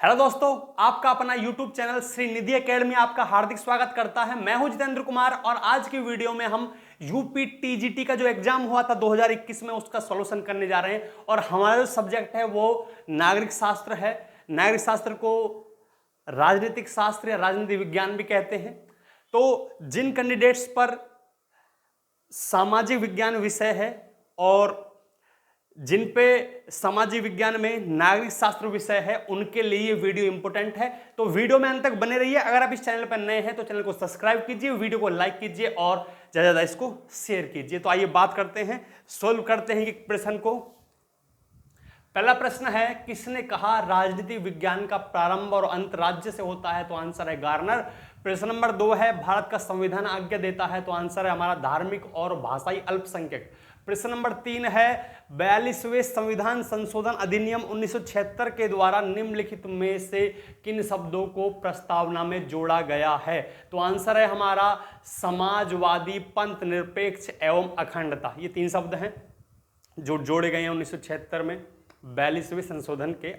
Hello दोस्तों, आपका अपना YouTube चैनल श्री निधि एकेडमी आपका हार्दिक स्वागत करता है। मैं हूं जितेंद्र कुमार और आज की वीडियो में हम यूपी टीजीटी का जो एग्जाम हुआ था 2021 में उसका सॉल्यूशन करने जा रहे हैं। और हमारा जो सब्जेक्ट है वो नागरिक शास्त्र है। नागरिक शास्त्र को राजनीतिक शास्त्र या राजनीति विज्ञान भी कहते हैं। तो जिन कैंडिडेट्स पर सामाजिक विज्ञान विषय है और जिन पे सामाजिक विज्ञान में नागरिक शास्त्र विषय है उनके लिए ये वीडियो इंपॉर्टेंट है। तो वीडियो में अंत तक बने रहिए। अगर आप इस चैनल पर नए हैं तो चैनल को सब्सक्राइब कीजिए, वीडियो को लाइक कीजिए और ज्यादा ज्यादा इसको शेयर कीजिए। तो आइए बात करते हैं, सोल्व करते हैं कि प्रश्न को। पहला प्रश्न है, किसने कहा राजनीति विज्ञान का प्रारंभ और अंत राज्य से होता है? तो आंसर है गार्नर। प्रश्न नंबर 2 है, भारत का संविधान आज्ञा देता है? तो आंसर है हमारा धार्मिक और भाषाई अल्पसंख्यक। प्रश्न नंबर 3 है, 42वें संविधान संशोधन अधिनियम 1976 के द्वारा निम्नलिखित में से किन शब्दों को प्रस्तावना में जोड़ा गया है? तो आंसर है हमारा समाजवादी, पंथ निरपेक्ष एवं अखंडता। ये 3 शब्द हैं जो जोड़े गए हैं 1976 में 42वें संशोधन के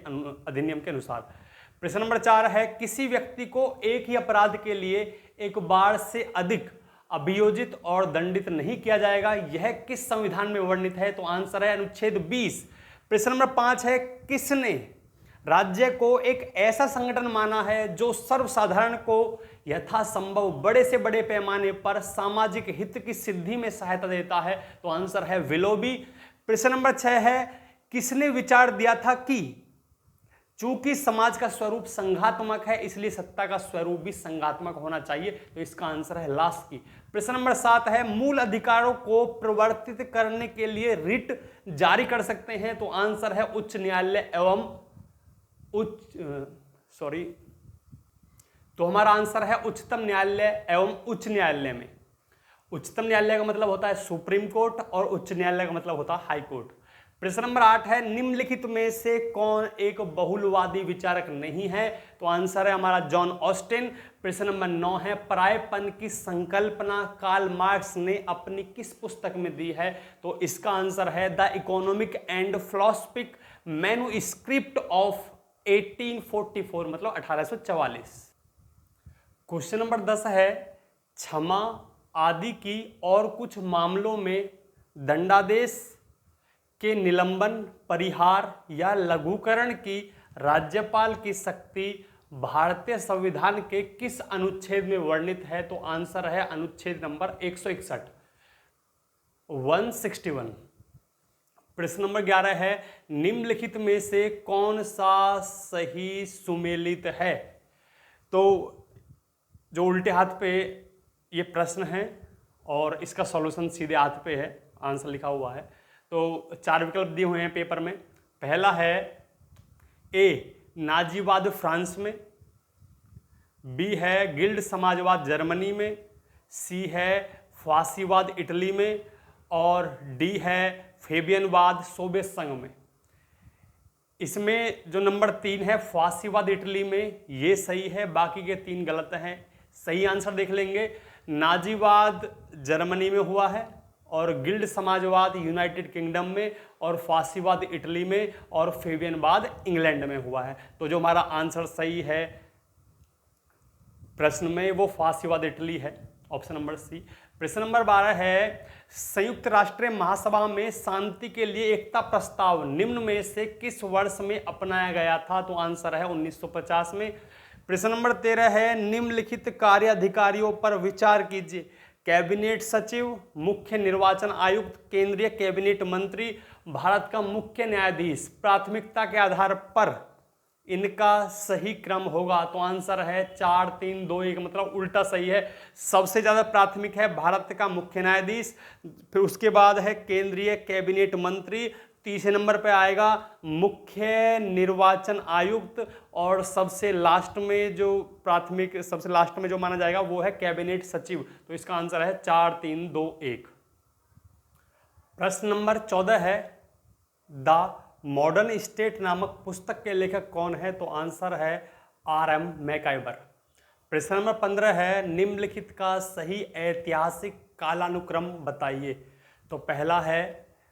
अधिनियम के अनुसार। प्रश्न नंबर 4 है, किसी व्यक्ति को एक ही अपराध के लिए एक बार से अधिक अभियोजित और दंडित नहीं किया जाएगा, यह किस संविधान में वर्णित है? तो आंसर है अनुच्छेद 20। प्रश्न नंबर 5 है, किसने राज्य को एक ऐसा संगठन माना है जो सर्वसाधारण को यथासंभव बड़े से बड़े पैमाने पर सामाजिक हित की सिद्धि में सहायता देता है? तो आंसर है विलोबी। प्रश्न नंबर 6 है, किसने विचार दिया था कि चूंकि समाज का स्वरूप संघात्मक है इसलिए सत्ता का स्वरूप भी संघात्मक होना चाहिए? तो इसका आंसर है लास्की। प्रश्न नंबर 7 है, मूल अधिकारों को प्रवर्तित करने के लिए रिट जारी कर सकते हैं? तो आंसर है उच्च न्यायालय एवं तो हमारा आंसर है उच्चतम न्यायालय एवं उच्च न्यायालय में। उच्चतम न्यायालय का मतलब होता है सुप्रीम कोर्ट और उच्च न्यायालय का मतलब होता है हाई कोर्ट। प्रश्न नंबर 8 है, निम्नलिखित में से कौन एक बहुलवादी विचारक नहीं है? तो आंसर है हमारा जॉन ऑस्टिन। प्रश्न नंबर 9 है, परायपन की संकल्पना कार्ल मार्क्स ने अपनी किस पुस्तक में दी है? तो इसका आंसर है the economic and philosophic manuscript of 1844, मतलब 1844। क्वेश्चन नंबर 10 है, क्षमा आदि की और कुछ मामलों में दंडादेश के निलंबन, परिहार या लघुकरण की राज्यपाल की शक्ति भारतीय संविधान के किस अनुच्छेद में वर्णित है? तो आंसर है अनुच्छेद नंबर 161, 161। प्रश्न नंबर 11 है, निम्नलिखित में से कौन सा सही सुमेलित है? तो जो उल्टे हाथ पे ये प्रश्न है और इसका सॉल्यूशन सीधे हाथ पे है, आंसर लिखा हुआ है। तो 4 विकल्प दिए हुए हैं पेपर में। पहला है ए, नाजीवाद फ्रांस में, बी है गिल्ड समाजवाद जर्मनी में, सी है फासीवाद इटली में और डी है फेबियनवाद सोवियत संघ में। इसमें जो नंबर 3 है फासीवाद इटली में, ये सही है, बाकी के 3 गलत हैं। सही आंसर देख लेंगे, नाजीवाद जर्मनी में हुआ है और गिल्ड समाजवाद यूनाइटेड किंगडम में और फासीवाद इटली में और फेबियनवाद इंग्लैंड में हुआ है। तो जो हमारा आंसर सही है प्रश्न में वो फासीवाद इटली है, ऑप्शन नंबर सी। प्रश्न नंबर 12 है, संयुक्त राष्ट्र महासभा में शांति के लिए एकता प्रस्ताव निम्न में से किस वर्ष में अपनाया गया था? तो आंसर है 1950 में। प्रश्न नंबर 13 है, निम्नलिखित कार्य अधिकारियों पर विचार कीजिए। कैबिनेट सचिव, मुख्य निर्वाचन आयुक्त, केंद्रीय कैबिनेट मंत्री, भारत का मुख्य न्यायाधीश। प्राथमिकता के आधार पर इनका सही क्रम होगा? तो आंसर है 4 3 2 1, मतलब उल्टा सही है। सबसे ज्यादा प्राथमिक है भारत का मुख्य न्यायाधीश, फिर उसके बाद है केंद्रीय कैबिनेट मंत्री, तीसरे नंबर पे आएगा मुख्य निर्वाचन आयुक्त और सबसे लास्ट में जो प्राथमिक सबसे लास्ट में जो माना जाएगा वो है कैबिनेट सचिव। तो इसका आंसर है 4 3 2 1। प्रश्न नंबर 14 है, द मॉडर्न स्टेट नामक पुस्तक के लेखक कौन है? तो आंसर है R.M. मैकाइबर। प्रश्न नंबर 15 है, निम्नलिखित का सही ऐतिहासिक कालानुक्रम बताइए। तो पहला है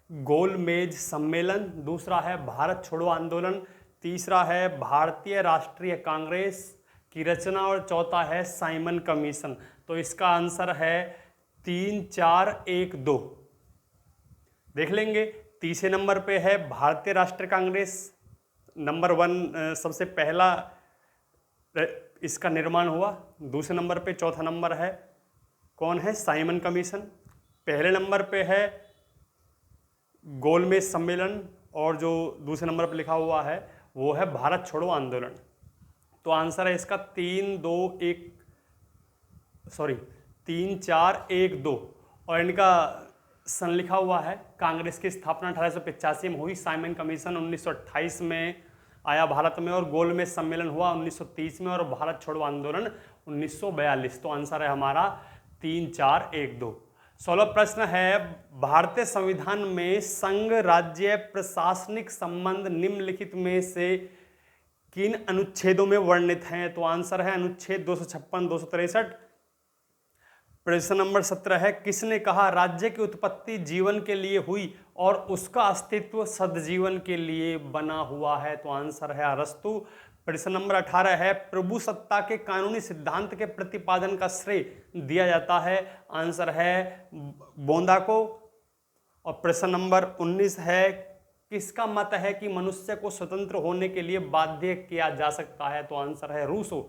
गोलमेज सम्मेलन, दूसरा है भारत छोड़ो आंदोलन, तीसरा है भारतीय राष्ट्रीय कांग्रेस की रचना और चौथा है साइमन कमीशन। तो इसका आंसर है 3, 4, 1, 2। देख लेंगे। तीसरे नंबर पे है भारतीय राष्ट्रीय कांग्रेस, नंबर 1 सबसे पहला इसका निर्माण हुआ। दूसरे नंबर पे चौथा नंबर है कौन है, साइमन कमीशन। पहले नंबर पे है गोलमेज सम्मेलन और जो दूसरे नंबर पे लिखा हुआ है वो है भारत छोड़ो आंदोलन। तो आंसर है इसका 3, 4, 1, 2। और इनका सन लिखा हुआ है। कांग्रेस की स्थापना 1885 में हुई, साइमन कमीशन 1928 में आया भारत में, और गोलमेज सम्मेलन हुआ 1930 में, और भारत छोड़ो आंदोलन 1942। तो आंसर है हमारा 3, 4, 1, 2। 16 प्रश्न है, भारतीय संविधान में संघ राज्य प्रशासनिक संबंध निम्नलिखित में से किन अनुच्छेदों में वर्णित हैं? तो आंसर है अनुच्छेद 256, 263। प्रश्न नंबर 17 है, किसने कहा राज्य की उत्पत्ति जीवन के लिए हुई और उसका अस्तित्व सदजीवन के लिए बना हुआ है? तो आंसर है अरस्तु। प्रश्न नंबर 18 है, प्रभु सत्ता के कानूनी सिद्धांत के प्रतिपादन का श्रेय दिया जाता है? आंसर है बोंदा को। और प्रश्न नंबर 19 है, किसका मत है कि मनुष्य को स्वतंत्र होने के लिए बाध्य किया जा सकता है? तो आंसर है रूसो।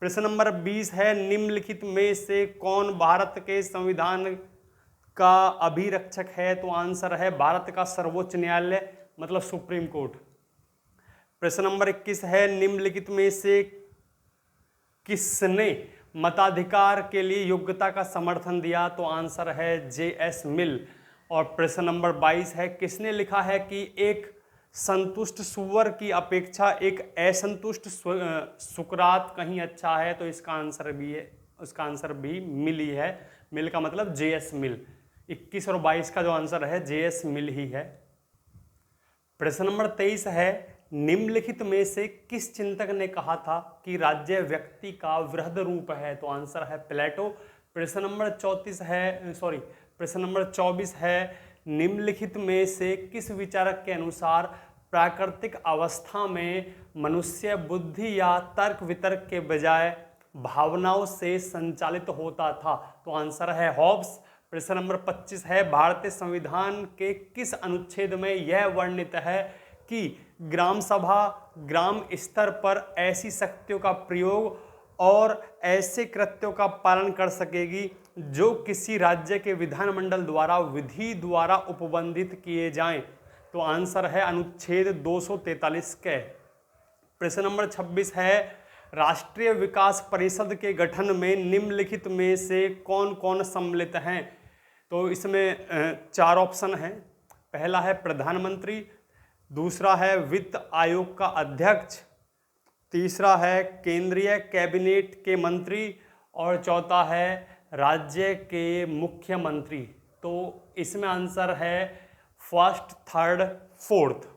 प्रश्न नंबर 20 है, निम्नलिखित में से कौन भारत के संविधान का अभिरक्षक है? तो आंसर है भारत का सर्वोच्च न्यायालय, मतलब सुप्रीम कोर्ट। प्रश्न नंबर 21 है, निम्नलिखित में से किसने मताधिकार के लिए योग्यता का समर्थन दिया? तो आंसर है JS मिल। और प्रश्न नंबर 22 है, किसने लिखा है कि एक संतुष्ट सुअर की अपेक्षा एक असंतुष्ट सुकरात कहीं अच्छा है? तो इसका आंसर भी है, उसका आंसर भी मिल ही है। मिल का मतलब JS मिल। 21 और 22 का जो आंसर है JS मिल ही है। प्रश्न नंबर 23 है, निम्नलिखित में से किस चिंतक ने कहा था कि राज्य व्यक्ति का वृहद रूप है? तो आंसर है प्लेटो। प्रश्न नंबर 24 है, निम्नलिखित में से किस विचारक के अनुसार प्राकृतिक अवस्था में मनुष्य बुद्धि या तर्क वितर्क के बजाय भावनाओं से संचालित होता था? तो आंसर है हॉब्स। प्रश्न नंबर 25 है, भारतीय संविधान के किस अनुच्छेद में यह वर्णित है कि ग्राम सभा ग्राम स्तर पर ऐसी शक्तियों का प्रयोग और ऐसे कृत्यों का पालन कर सकेगी जो किसी राज्य के विधानमंडल द्वारा विधि द्वारा उपबंधित किए जाएं? तो आंसर है अनुच्छेद 243 के। प्रश्न नंबर 26 है, राष्ट्रीय विकास परिषद के गठन में निम्नलिखित में से कौन कौन सम्मिलित हैं? तो इसमें 4 ऑप्शन हैं। पहला है प्रधानमंत्री, दूसरा है वित्त आयोग का अध्यक्ष, तीसरा है केंद्रीय कैबिनेट के मंत्री, और चौथा है राज्य के मुख्यमंत्री। तो इसमें आंसर है फर्स्ट, थर्ड, फोर्थ,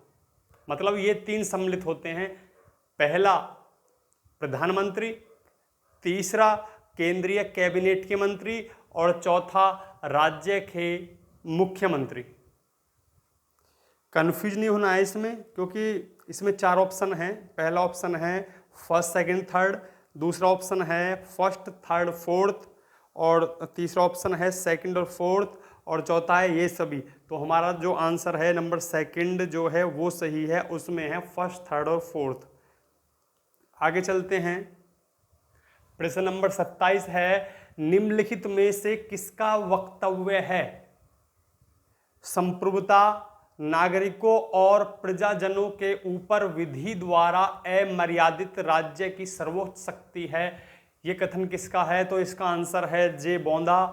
मतलब ये 3 सम्मिलित होते हैं। पहला प्रधानमंत्री, तीसरा केंद्रीय कैबिनेट के मंत्री, और चौथा राज्य के मुख्यमंत्री। कंफ्यूज नहीं होना है इसमें, क्योंकि इसमें 4 ऑप्शन हैं। पहला ऑप्शन है फर्स्ट, सेकंड, थर्ड, दूसरा ऑप्शन है फर्स्ट, थर्ड, फोर्थ, और तीसरा ऑप्शन है सेकंड और फोर्थ, और चौथा है ये सभी। तो हमारा जो आंसर है नंबर सेकंड जो है वो सही है, उसमें है फर्स्ट, थर्ड और फोर्थ। आगे चलते हैं। प्रश्न नंबर 27 है, निम्नलिखित में से किसका वक्तव्य है संप्रभुता नागरिकों और प्रजाजनों के ऊपर विधि द्वारा अमर्यादित राज्य की सर्वोच्च शक्ति है? ये कथन किसका है? तो इसका आंसर है जे बोंदा।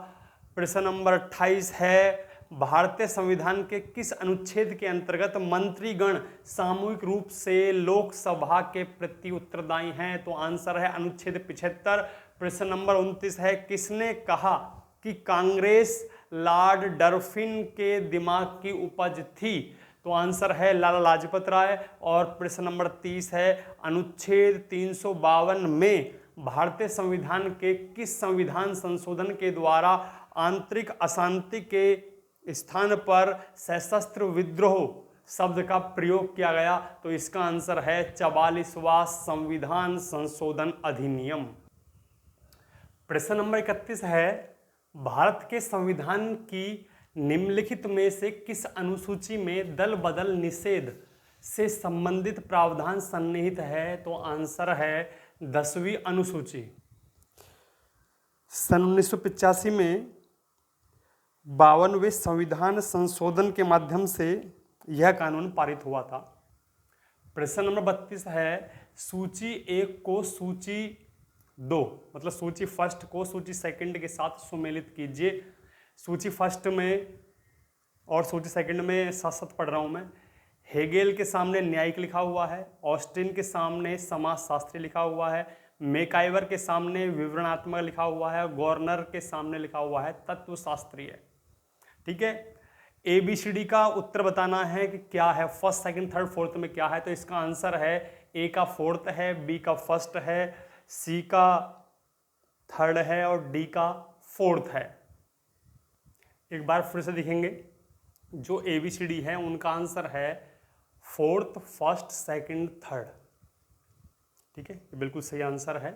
प्रश्न नंबर 28 है, भारतीय संविधान के किस अनुच्छेद के अंतर्गत मंत्रीगण सामूहिक रूप से लोकसभा के प्रति उत्तरदायी हैं? तो आंसर है अनुच्छेद 75। प्रश्न नंबर 29 है, किसने कहा कि कांग्रेस लॉर्ड डरफिन के दिमाग की उपज थी? तो आंसर है लाला लाजपत राय। और प्रश्न नंबर 30 है, अनुच्छेद 352 में भारतीय संविधान के किस संविधान संशोधन के द्वारा आंतरिक अशांति के स्थान पर सशस्त्र विद्रोह शब्द का प्रयोग किया गया? तो इसका आंसर है 44वां संविधान संशोधन अधिनियम। प्रश्न नंबर 31 है, भारत के संविधान की निम्नलिखित में से किस अनुसूची में दल बदल निषेध से संबंधित प्रावधान सन्निहित है? तो आंसर है 10वीं अनुसूची। सन 1985 में 52वें संविधान संशोधन के माध्यम से यह कानून पारित हुआ था। प्रश्न नंबर 32 है, सूची 1 को सूची 2 मतलब सूची फर्स्ट को सूची सेकंड के साथ सुमेलित कीजिए। सूची फर्स्ट में और सूची सेकंड में साथ साथ पढ़ रहा हूं मैं। हेगेल के सामने न्यायिक लिखा हुआ है, ऑस्टिन के सामने समाजशास्त्री लिखा हुआ है, मैकाइवर के सामने विवरणात्मक लिखा हुआ है, गवर्नर के सामने लिखा हुआ है तत्वशास्त्रीय। ठीक है, ABCD का उत्तर बताना है कि क्या है, फर्स्ट सेकंड थर्ड फोर्थ में क्या है। तो इसका आंसर है A का फोर्थ है, B का फर्स्ट है, C का थर्ड है और D का फोर्थ है। एक बार फिर से दिखेंगे, जो ABCD है उनका आंसर है फोर्थ, फर्स्ट, सेकंड, थर्ड। ठीक है, ये बिल्कुल सही आंसर है।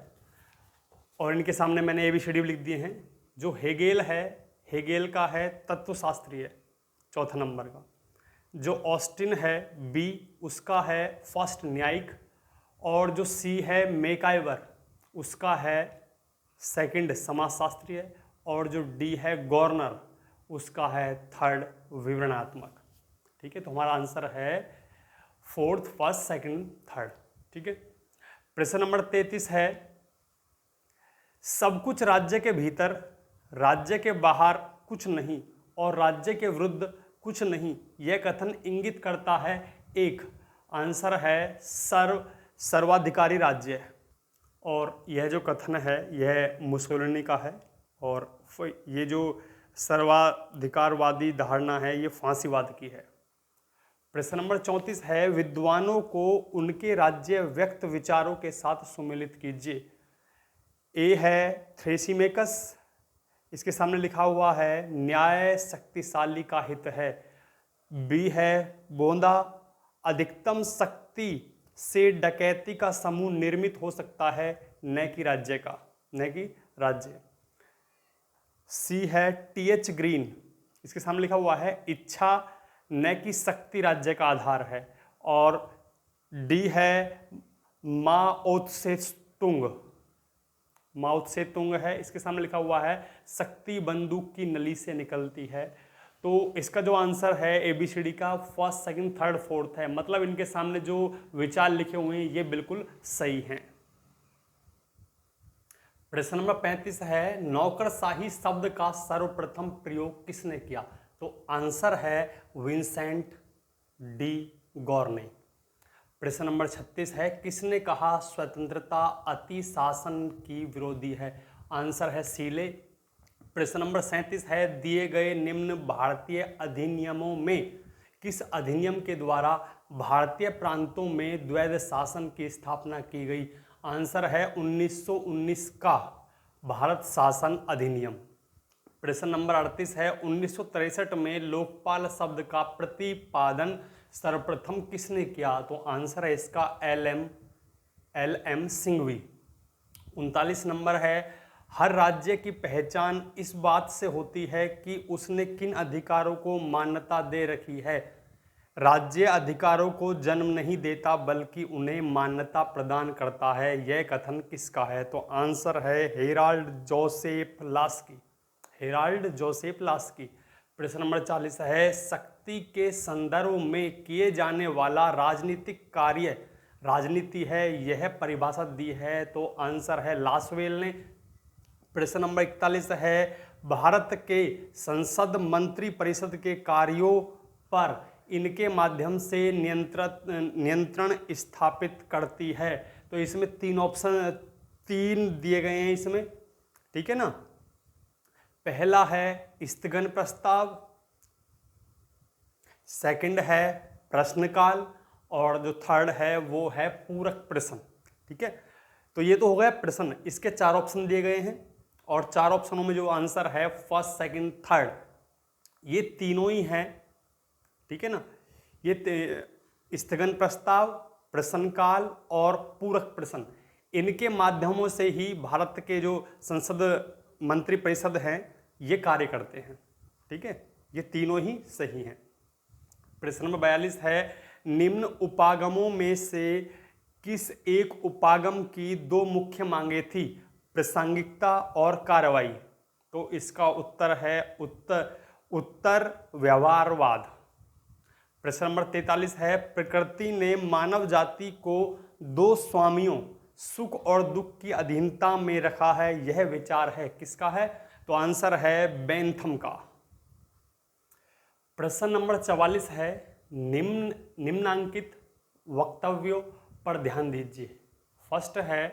और इनके सामने मैंने ABCD लिख दिए हैं। जो हेगेल है, हेगेल का है तत्वशास्त्रीय, चौथा नंबर का। जो ऑस्टिन है B, उसका है फर्स्ट न्यायिक। और जो C है मैकाइवर, उसका है सेकंड समाजशास्त्रीय। और जो D है गवर्नर, उसका है थर्ड विवरणात्मक। ठीक है, तो हमारा आंसर है फोर्थ, फर्स्ट, सेकंड, थर्ड। ठीक है, प्रश्न नंबर 33 है, सब कुछ राज्य के भीतर, राज्य के बाहर कुछ नहीं और राज्य के विरुद्ध कुछ नहीं, यह कथन इंगित करता है? एक, आंसर है सर्वाधिकारी राज्य। और यह जो कथन है यह मुसोलिनी का है। और ये जो सर्वाधिकारवादी धारणा है ये फांसीवाद की है। प्रश्न नंबर 34 है, विद्वानों को उनके राज्य व्यक्त विचारों के साथ सुमेलित कीजिए। A है थ्रेसिमेकस, इसके सामने लिखा हुआ है न्याय शक्तिशाली का हित है। B है बोंदा, अधिकतम शक्ति से डकैती का समूह निर्मित हो सकता है, न कि राज्य का, न कि राज्य। C है TH ग्रीन, इसके सामने लिखा हुआ है इच्छा न कि शक्ति राज्य का आधार है। और D है माओ त्से तुंग है, इसके सामने लिखा हुआ है शक्ति बंदूक की नली से निकलती है। तो इसका जो आंसर है ABCD का फर्स्ट, सेकंड, थर्ड, फोर्थ है। मतलब इनके सामने जो विचार लिखे हुए हैं ये बिल्कुल सही हैं। प्रश्न नंबर 35 है, नौकरशाही शब्द का सर्वप्रथम प्रयोग किसने किया? तो आंसर है विंसेंट डी गॉर्ने। प्रश्न नंबर 36 है, किसने कहा स्वतंत्रता अति शासन की विरोधी है? आंसर है सीले। प्रश्न नंबर 37 है, दिए गए निम्न भारतीय अधिनियमों में किस अधिनियम के द्वारा भारतीय प्रांतों में द्वैध शासन की स्थापना की गई? आंसर है 1919 का भारत शासन अधिनियम। प्रश्न नंबर 38 है, 1963 में लोकपाल शब्द का प्रतिपादन सर्वप्रथम किसने किया? तो आंसर है इसका LM सिंघवी। 39 नंबर है, हर राज्य की पहचान इस बात से होती है कि उसने किन अधिकारों को मान्यता दे रखी है। राज्य अधिकारों को जन्म नहीं देता बल्कि उन्हें मान्यता प्रदान करता है, यह कथन किसका है? तो आंसर है Herald Joseph Laski. Herald Joseph Laski. प्रश्न नंबर 40 है, शक्ति के संदर्भ में किए जाने वाला राजनीतिक कार्य राजनीति है, यह परिभाषा दी है। तो आंसर है लासवेल ने। प्रश्न नंबर 41 है, भारत के संसद मंत्री परिषद के कार्यों पर इनके माध्यम से नियंत्रण स्थापित करती है। तो इसमें तीन दिए गए हैं इसमें, ठीक है ना। पहला है स्थगन प्रस्ताव, सेकंड है प्रश्नकाल और जो थर्ड है वो है पूरक प्रश्न। ठीक है, तो ये तो हो गया प्रश्न। इसके 4 ऑप्शन दिए गए हैं और 4 ऑप्शनों में जो आंसर है फर्स्ट, सेकंड, थर्ड, ये तीनों ही हैं। ठीक है ना, ये स्थगन प्रस्ताव, प्रश्नकाल और पूरक प्रश्न, इनके माध्यमों से ही भारत के जो संसद मंत्री परिषद हैं ये कार्य करते हैं। ठीक है, ये तीनों ही सही हैं। प्रश्न नंबर 42 है, निम्न उपागमों में से किस एक उपागम की दो मुख्य मांगे थी, प्रासंगिकता और कार्रवाई? तो इसका उत्तर है उत्तर व्यवहारवाद। प्रश्न नंबर 43 है, प्रकृति ने मानव जाति को दो स्वामियों सुख और दुख की अधीनता में रखा है, यह विचार है किसका है? तो आंसर है बेंथम का। प्रश्न नंबर 44 है, निम्नांकित वक्तव्यों पर ध्यान दीजिए। फर्स्ट है,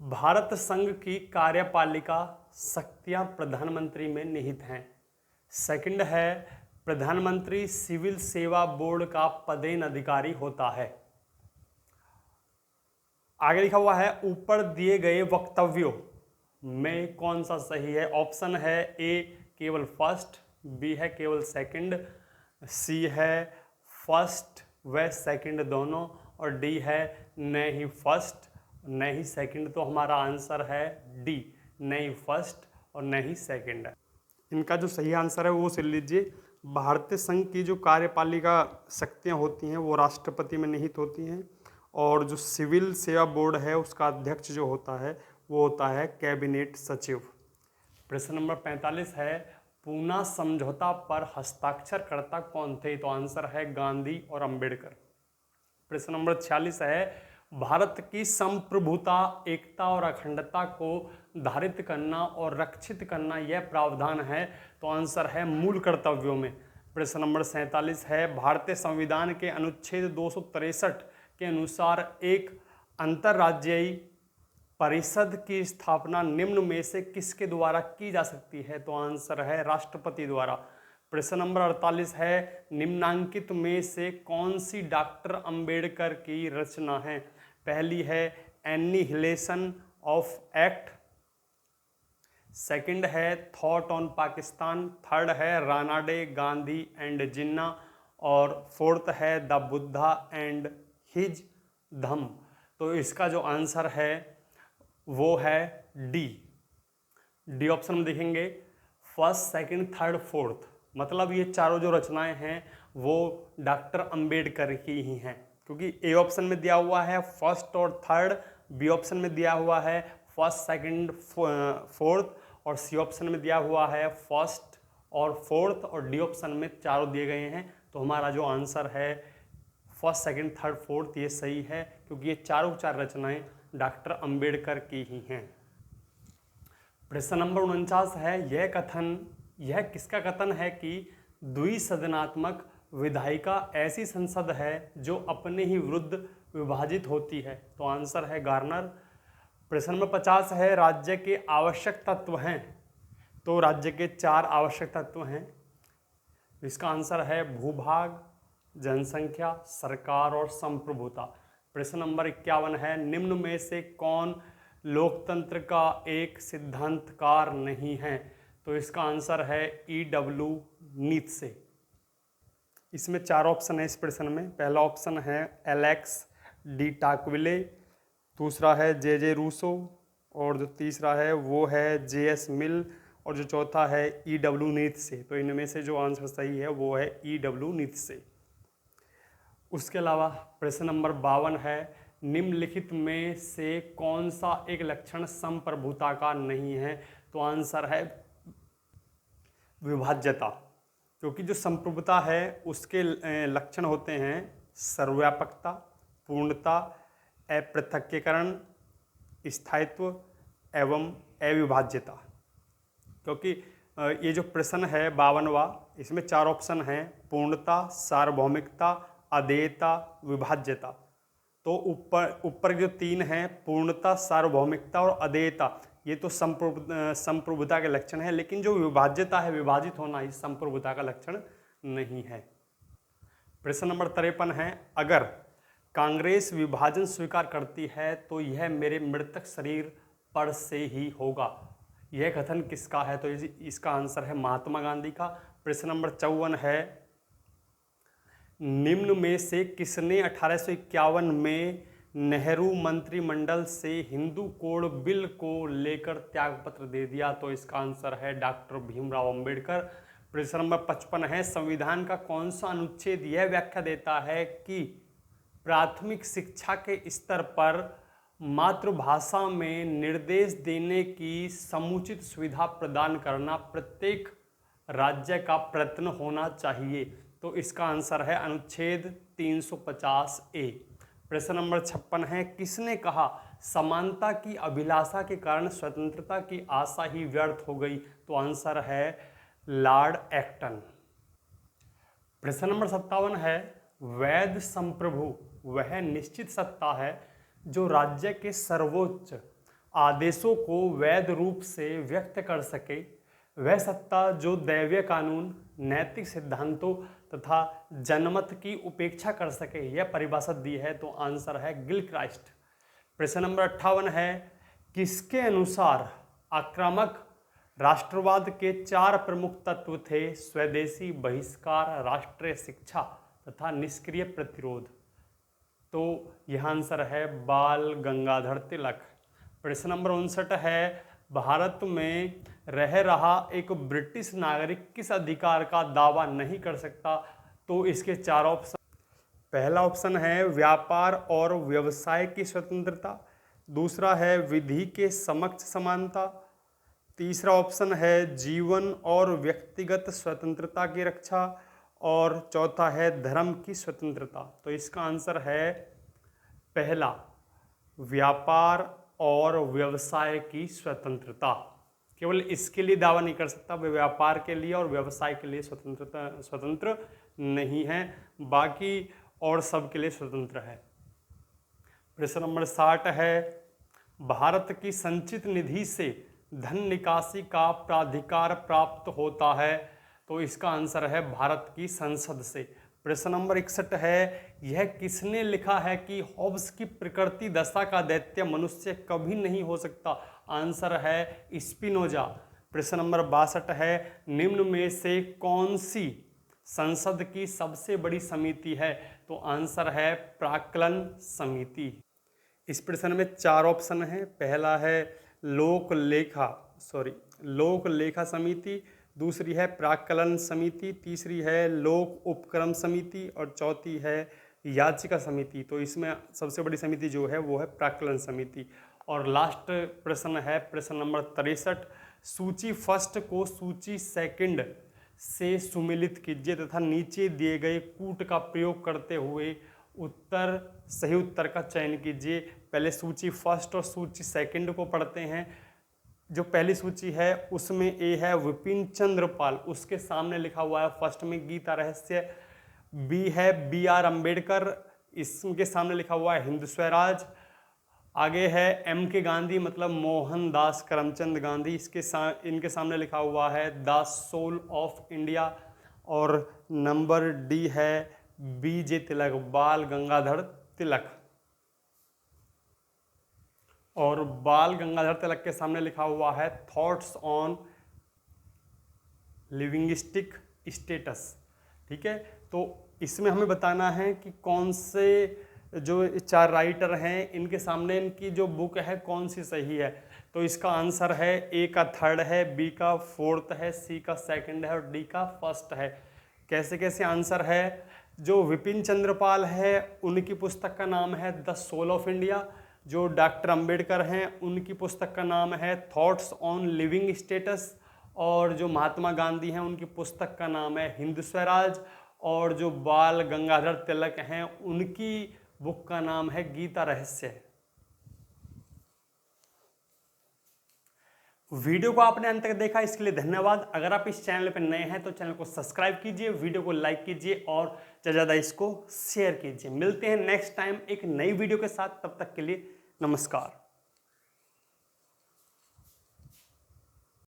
भारत संघ की कार्यपालिका शक्तियां प्रधानमंत्री में निहित हैं। सेकंड है, प्रधानमंत्री सिविल सेवा बोर्ड का पदेन अधिकारी होता है। आगे लिखा हुआ है, ऊपर दिए गए वक्तव्यों में कौन सा सही है? ऑप्शन है ए केवल फर्स्ट, बी है केवल सेकंड, सी है फर्स्ट व सेकंड दोनों, और डी है न ही फर्स्ट न ही सेकंड। तो हमारा आंसर है डी, न ही फर्स्ट और न ही सेकंड। इनका जो सही आंसर है वो सुन लीजिए। भारतीय संघ की जो कार्यपालिका शक्तियाँ होती हैं वो राष्ट्रपति में निहित होती हैं, और जो सिविल सेवा बोर्ड है उसका अध्यक्ष जो होता है वो होता है कैबिनेट सचिव। प्रश्न नंबर 45 है, पूना समझौता पर हस्ताक्षरकर्ता कौन थे? तो आंसर है गांधी और अंबेडकर। प्रश्न नंबर 46 है, भारत की संप्रभुता, एकता और अखंडता को धारित करना और रक्षित करना यह प्रावधान है। तो आंसर है मूल कर्तव्यों में। प्रश्न नंबर 47 है, भारतीय संविधान के अनुच्छेद 263 के अनुसार एक अंतर्राज्यीय परिषद की स्थापना निम्न में से किसके द्वारा की जा सकती है? तो आंसर है राष्ट्रपति द्वारा। प्रश्न नंबर 48 है, निम्नांकित में से कौन सी डॉक्टर अंबेडकर की रचना है? पहली है एनिहिलेशन ऑफ एक्ट, सेकंड है थॉट ऑन पाकिस्तान, थर्ड है रानाडे, गांधी एंड जिन्ना, और फोर्थ है द बुद्धा एंड हिज धम्म। तो इसका जो आंसर है वो है डी। डी ऑप्शन में देखेंगे फर्स्ट, सेकंड, थर्ड, फोर्थ, मतलब ये चारों जो रचनाएं हैं वो डॉक्टर अंबेडकर की ही हैं, क्योंकि ए ऑप्शन में दिया हुआ है फर्स्ट और थर्ड, बी ऑप्शन में दिया हुआ है फर्स्ट, सेकंड, फोर्थ, और सी ऑप्शन में दिया हुआ है फर्स्ट और फोर्थ, और डी ऑप्शन में चारों दिए गए हैं। तो हमारा जो आंसर है फर्स्ट, सेकंड, थर्ड, फोर्थ ये सही है, क्योंकि ये चारों चार रचनाएं डॉक्टर अंबेडकर की ही हैं। प्रश्न नंबर 49 है, यह किसका कथन है कि द्विसदनात्मक विधायिका ऐसी संसद है जो अपने ही विरुद्ध विभाजित होती है? तो आंसर है गार्नर। प्रश्न नंबर 50 है, राज्य के आवश्यक तत्व हैं? तो राज्य के 4 आवश्यक तत्व हैं। इसका आंसर है भूभाग, जनसंख्या, सरकार और संप्रभुता। प्रश्न नंबर 51 है, निम्न में से कौन लोकतंत्र का एक सिद्धांतकार नहीं है? तो इसका आंसर है E.W. नीत्शे। इसमें 4 ऑप्शन है इस प्रश्न में। पहला ऑप्शन है एलेक्स डी टाकविले, दूसरा है जे रूसो, और जो तीसरा है वो है JS मिल, और जो चौथा है E.W. नीत्शे। तो इनमें से जो आंसर सही है वो है E.W. नीत्शे। उसके अलावा प्रश्न नंबर 52 है, निम्नलिखित में से कौन सा एक लक्षण संप्रभुता का नहीं है? तो आंसर है विभाज्यता, क्योंकि जो संप्रभुता है उसके लक्षण होते हैं सर्वव्यापकता, पूर्णता, अपृथक्यकरण, स्थायित्व एवं अविभाज्यता। क्योंकि ये जो प्रश्न है 52वां, इसमें 4 ऑप्शन हैं पूर्णता, सार्वभौमिकता, अदेयता, विभाज्यता। तो ऊपर जो 3 हैं पूर्णता, सार्वभौमिकता और अदेयता, ये तो संप्रभुता के लक्षण है, लेकिन जो विभाज्यता है, विभाजित होना, इस संप्रभुता का लक्षण नहीं है। प्रश्न नंबर 53 है, अगर कांग्रेस विभाजन स्वीकार करती है तो यह मेरे मृतक शरीर पर से ही होगा, यह कथन किसका है? तो इसका आंसर है महात्मा गांधी का। प्रश्न नंबर 54 है, निम्न में से किसने 1851 में नेहरू मंत्रिमंडल से हिंदू कोड बिल को लेकर त्यागपत्र दे दिया? तो इसका आंसर है डॉक्टर भीमराव अंबेडकर। प्रश्न नंबर 55 है, संविधान का कौन सा अनुच्छेद यह व्याख्या देता है कि प्राथमिक शिक्षा के स्तर पर मातृभाषा में निर्देश देने की समुचित सुविधा प्रदान करना प्रत्येक राज्य का प्रयत्न होना चाहिए? तो इसका आंसर है अनुच्छेद 350 ए। प्रश्न नंबर 56 है, किसने कहा समानता की अभिलाषा के कारण स्वतंत्रता की आशा ही व्यर्थ हो गई? तो आंसर है लॉर्ड एक्टन। प्रश्न नंबर 57 है, वैध संप्रभु वह निश्चित सत्ता है जो राज्य के सर्वोच्च आदेशों को वैध रूप से व्यक्त कर सके। वह सत्ता जो दैवीय कानून, नैतिक सिद्धांतों तथा जनमत की उपेक्षा कर सके, यह परिभाषा दी है। तो आंसर है गिलक्राइस्ट। प्रश्न नंबर 58 है, किसके अनुसार आक्रामक राष्ट्रवाद के 4 प्रमुख तत्व थे? स्वदेशी, बहिष्कार, राष्ट्रीय शिक्षा तथा निष्क्रिय प्रतिरोध। तो यह आंसर है बाल गंगाधर तिलक। प्रश्न नंबर 59 है, भारत में रह रहा एक ब्रिटिश नागरिक किस अधिकार का दावा नहीं कर सकता? तो इसके 4 ऑप्शन। पहला ऑप्शन है व्यापार और व्यवसाय की स्वतंत्रता, दूसरा है विधि के समक्ष समानता, तीसरा ऑप्शन है जीवन और व्यक्तिगत स्वतंत्रता की रक्षा, और चौथा है धर्म की स्वतंत्रता। तो इसका आंसर है पहला, व्यापार और व्यवसाय की स्वतंत्रता। केवल इसके लिए दावा नहीं कर सकता, वे व्यापार के लिए और व्यवसाय के लिए स्वतंत्र नहीं है, बाकी और सब के लिए स्वतंत्र है। प्रश्न नंबर 60 है, भारत की संचित निधि से धन निकासी का प्राधिकार प्राप्त होता है? तो इसका आंसर है भारत की संसद से। प्रश्न नंबर 61 है, यह किसने लिखा है कि हॉब्स की प्रकृति दशा का दैत्य मनुष्य कभी नहीं हो सकता? आंसर है स्पिनोजा। प्रश्न नंबर 62 है, निम्न में से कौन सी संसद की सबसे बड़ी समिति है? तो आंसर है प्राक्कलन समिति। इस प्रश्न में 4 ऑप्शन हैं। पहला है लोक लेखा समिति, दूसरी है प्राक्कलन समिति, तीसरी है लोक उपक्रम समिति और चौथी है याचिका समिति। तो इसमें सबसे बड़ी समिति जो है वो है प्राक्कलन समिति। और लास्ट प्रश्न है प्रश्न नंबर 63, सूची फर्स्ट को सूची सेकंड से सुमेलित कीजिए तथा नीचे दिए गए कूट का प्रयोग करते हुए सही उत्तर का चयन कीजिए। पहले सूची फर्स्ट और सूची सेकंड को पढ़ते हैं। जो पहली सूची है उसमें ए है विपिन चंद्र पाल, उसके सामने लिखा हुआ है फर्स्ट में गीता रहस्य। बी है BR अम्बेडकर, इसके सामने लिखा हुआ है हिंद स्वराज। आगे है MK गांधी मतलब मोहनदास करमचंद गांधी, इनके सामने लिखा हुआ है द सोल ऑफ इंडिया। और नंबर डी है BJ तिलक, बाल गंगाधर तिलक। और बाल गंगाधर तिलक के सामने लिखा हुआ है थॉट्स ऑन लिविंगिस्टिक स्टेटस। ठीक है, तो इसमें हमें बताना है कि कौन से जो 4 राइटर हैं इनके सामने इनकी जो बुक है कौन सी सही है। तो इसका आंसर है ए का 3rd है, बी का 4th है, सी का 2nd है और डी का 1st है। कैसे कैसे आंसर है? जो विपिन चंद्रपाल है उनकी पुस्तक का नाम है द सोल ऑफ इंडिया। जो डॉक्टर अंबेडकर हैं उनकी पुस्तक का नाम है थॉट्स ऑन लिविंग स्टेटस। और जो महात्मा गांधी हैं उनकी पुस्तक का नाम है हिंद स्वराज। और जो बाल गंगाधर तिलक हैं उनकी बुक का नाम है गीता रहस्य। वीडियो को आपने अंत तक देखा इसके लिए धन्यवाद। अगर आप इस चैनल पर नए हैं तो चैनल को सब्सक्राइब कीजिए, वीडियो को लाइक कीजिए और ज़्यादा ज़्यादा इसको शेयर कीजिए। मिलते हैं नेक्स्ट टाइम एक नई वीडियो के साथ, तब तक के लिए नमस्कार।